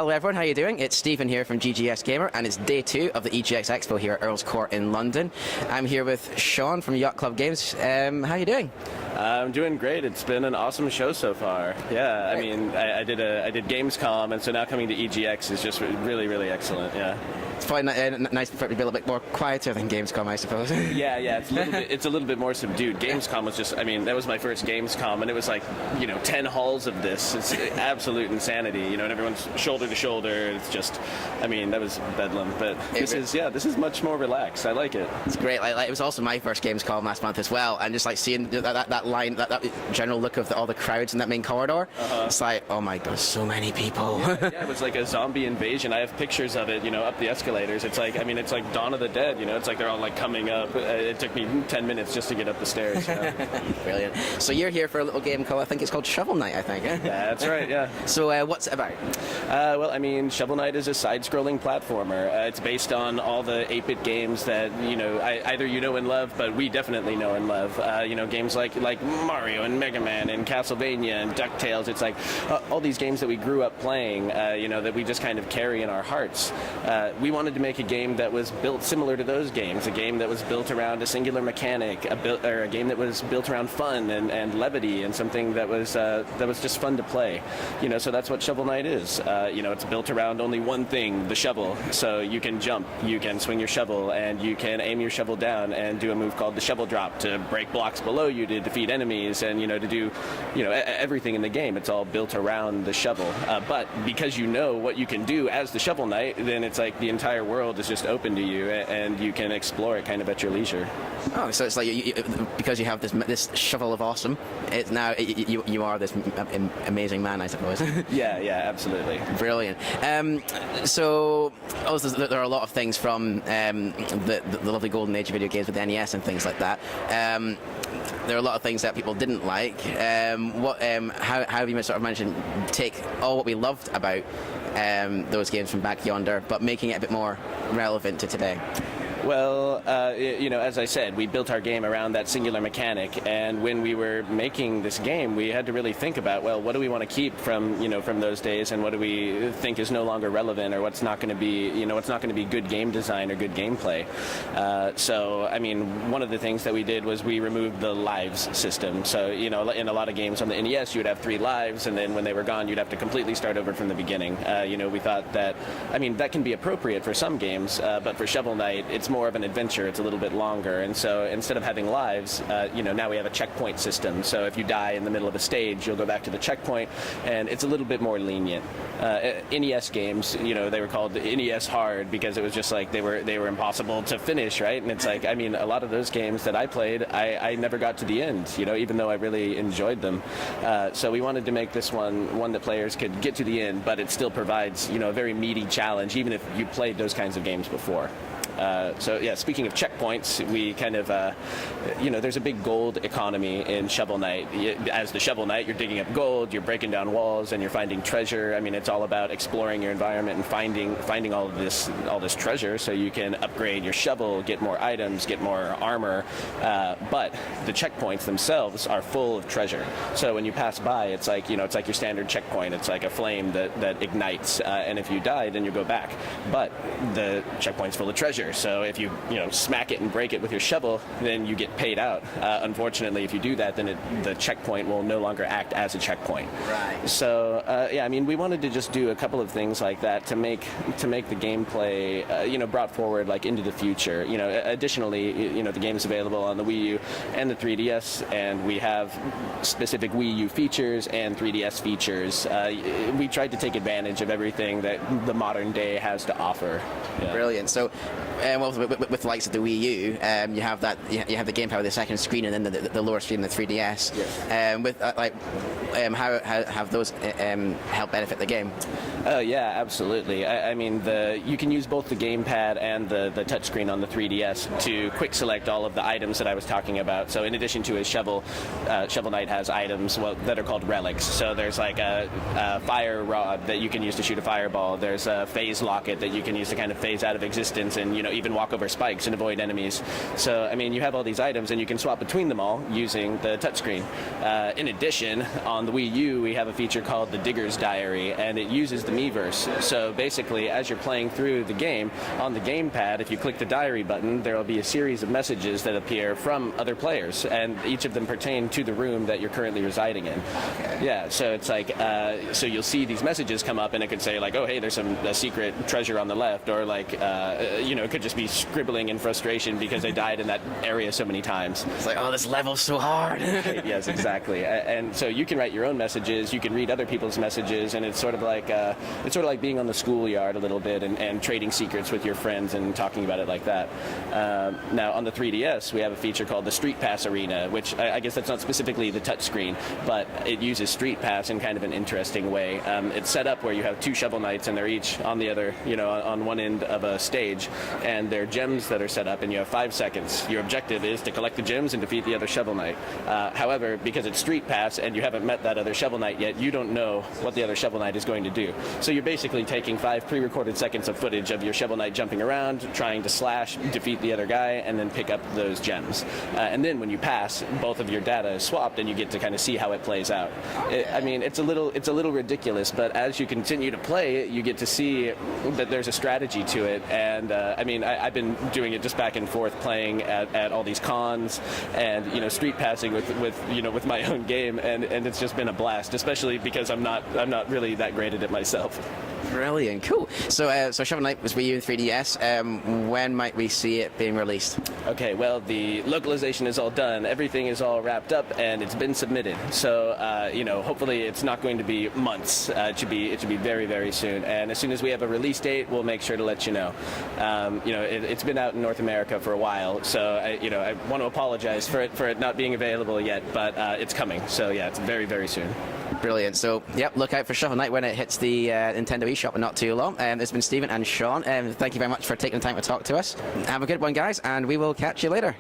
Hello everyone, how are you doing? It's Stephen here from GGSgamer, and it's day 2 of the EGX Expo here at Earl's Court in London. I'm here with Sean from Yacht Club Games. How are you doing? I'm doing great. It's been an awesome show so far. Yeah, I mean, I did Gamescom, and so now coming to EGX is just really, really excellent. Yeah. It's probably nice for it to be a little bit more quieter than Gamescom, I suppose. Yeah, it's a little bit more subdued. Gamescom was just, I mean, that was my first Gamescom, and it was like, 10 halls of this. It's absolute insanity, and everyone's shoulder to shoulder. It's just, I mean, that was bedlam. But this is much more relaxed. I like it. It's great. It was also my first Gamescom last month as well, and just like seeing that line, that general look of all the crowds in that main corridor. It's like, oh my god, so many people. Yeah, it was like a zombie invasion. I have pictures of it, up the escalator. It's like, I mean, it's like Dawn of the Dead, it's like they're all like coming up. It took me 10 minutes just to get up the stairs. Brilliant. So you're here for a little game called, I think it's called Shovel Knight, I think. That's right, yeah. So what's it about? Well, I mean, Shovel Knight is a side-scrolling platformer. It's based on all the 8-bit games that, either you know and love, but we definitely know and love. Games like Mario and Mega Man and Castlevania and DuckTales. It's like all these games that we grew up playing, that we just kind of carry in our hearts. We wanted to make a game that was built similar to those games, a game that was built around a singular mechanic, a game that was built around fun and levity, and something that was just fun to play. So that's what Shovel Knight is. It's built around only one thing, the shovel. So you can jump, you can swing your shovel, and you can aim your shovel down and do a move called the shovel drop to break blocks below you to defeat enemies, and to do everything in the game. It's all built around the shovel. But because you know what you can do as the Shovel Knight, then it's like the entire world is just open to you, and you can explore it kind of at your leisure. Oh, so it's like because you have this shovel of awesome, it's now you are this amazing man, I suppose. Yeah, absolutely. Brilliant. So obviously there are a lot of things from the lovely golden age of video games with the NES and things like that. There are a lot of things that people didn't like. How have you sort of managed to take all what we loved about those games from back yonder, but making it a bit more relevant to today? Well, as I said, we built our game around that singular mechanic, and when we were making this game, we had to really think about, well, what do we want to keep from those days, and what do we think is no longer relevant, or what's not going to be good game design or good gameplay. So, I mean, one of the things that we did was we removed the lives system. So, in a lot of games on the NES, you would have 3 lives, and then when they were gone, you'd have to completely start over from the beginning. We thought that, I mean, that can be appropriate for some games, but for Shovel Knight, it's more of an adventure. It's a little bit longer, and so instead of having lives, now we have a checkpoint system. So if you die in the middle of a stage, you'll go back to the checkpoint, and it's a little bit more lenient. NES games, they were called NES hard because it was just like they were impossible to finish, right? And it's like, I mean, a lot of those games that I played, I never got to the end, even though I really enjoyed them. So we wanted to make this one that players could get to the end, but it still provides, a very meaty challenge, even if you played those kinds of games before. Speaking of checkpoints, we kind of, there's a big gold economy in Shovel Knight. As the Shovel Knight, you're digging up gold, you're breaking down walls, and you're finding treasure. I mean, it's all about exploring your environment and finding all this treasure, so you can upgrade your shovel, get more items, get more armor. But the checkpoints themselves are full of treasure. So when you pass by, it's like your standard checkpoint. It's like a flame that ignites, and if you die, then you go back. But the checkpoint's full of treasure. So if you smack it and break it with your shovel, then you get paid out. Unfortunately, if you do that, then the checkpoint will no longer act as a checkpoint. Right. So I mean, we wanted to just do a couple of things like that to make the gameplay brought forward like into the future. Additionally, the game is available on the Wii U and the 3DS, and we have specific Wii U features and 3DS features. We tried to take advantage of everything that the modern day has to offer. Yeah. Brilliant. So, with the likes of the Wii U, you have the gamepad with the second screen, and then the lower screen, the 3DS. Yes. How have those helped benefit the game? Yeah, absolutely. I mean, you can use both the gamepad and the touchscreen on the 3DS to quick select all of the items that I was talking about. So in addition to his shovel, Shovel Knight has items that are called relics. So there's like a fire rod that you can use to shoot a fireball. There's a phase locket that you can use to kind of phase out of existence and even walk over spikes and avoid enemies. So, I mean, you have all these items, and you can swap between them all using the touchscreen. In addition, on the Wii U, we have a feature called the Digger's Diary, and it uses the Miiverse. So basically, as you're playing through the game, on the gamepad, if you click the diary button, there will be a series of messages that appear from other players, and each of them pertain to the room that you're currently residing in. Okay. Yeah, so it's like, so you'll see these messages come up, and it could say like, oh, hey, there's a secret treasure on the left, or like, it could just be scribbling in frustration because they died in that area so many times. It's like, oh, this level's so hard. Yes, exactly. And so you can write your own messages, you can read other people's messages, and it's sort of like being on the schoolyard a little bit and trading secrets with your friends and talking about it like that. Now on the 3DS, we have a feature called the Street Pass Arena, which I guess that's not specifically the touchscreen, but it uses Street Pass in kind of an interesting way. It's set up where you have two Shovel Knights, and they're each on the other, on one end of a stage, and they're gems that are set up, and you have 5 seconds. Your objective is to collect the gems and defeat the other Shovel Knight. However, because it's Street Pass and you haven't met that other Shovel Knight yet, you don't know what the other Shovel Knight is going to do. So you're basically taking 5 pre-recorded seconds of footage of your Shovel Knight jumping around, trying to slash, defeat the other guy, and then pick up those gems. And then when you pass, both of your data is swapped, and you get to kind of see how it plays out. It's a little ridiculous, but as you continue to play, you get to see that there's a strategy to it. And I've been doing it just back and forth, playing at all these cons, and street passing with my own game, and it's just been a blast, especially because I'm not really that great at it myself. Brilliant, cool. So Shovel Knight was Wii U and 3DS. When might we see it being released? Okay, well, the localization is all done. Everything is all wrapped up, and it's been submitted. So, hopefully it's not going to be months. It should be very, very soon. And as soon as we have a release date, we'll make sure to let you know. It's been out in North America for a while, so I want to apologize for it not being available yet, but it's coming. So yeah, it's very, very soon. Brilliant. So, yep, look out for Shovel Knight when it hits the Nintendo eShop in not too long. It's been Stephen and Sean. Thank you very much for taking the time to talk to us. Have a good one, guys, and we will catch you later.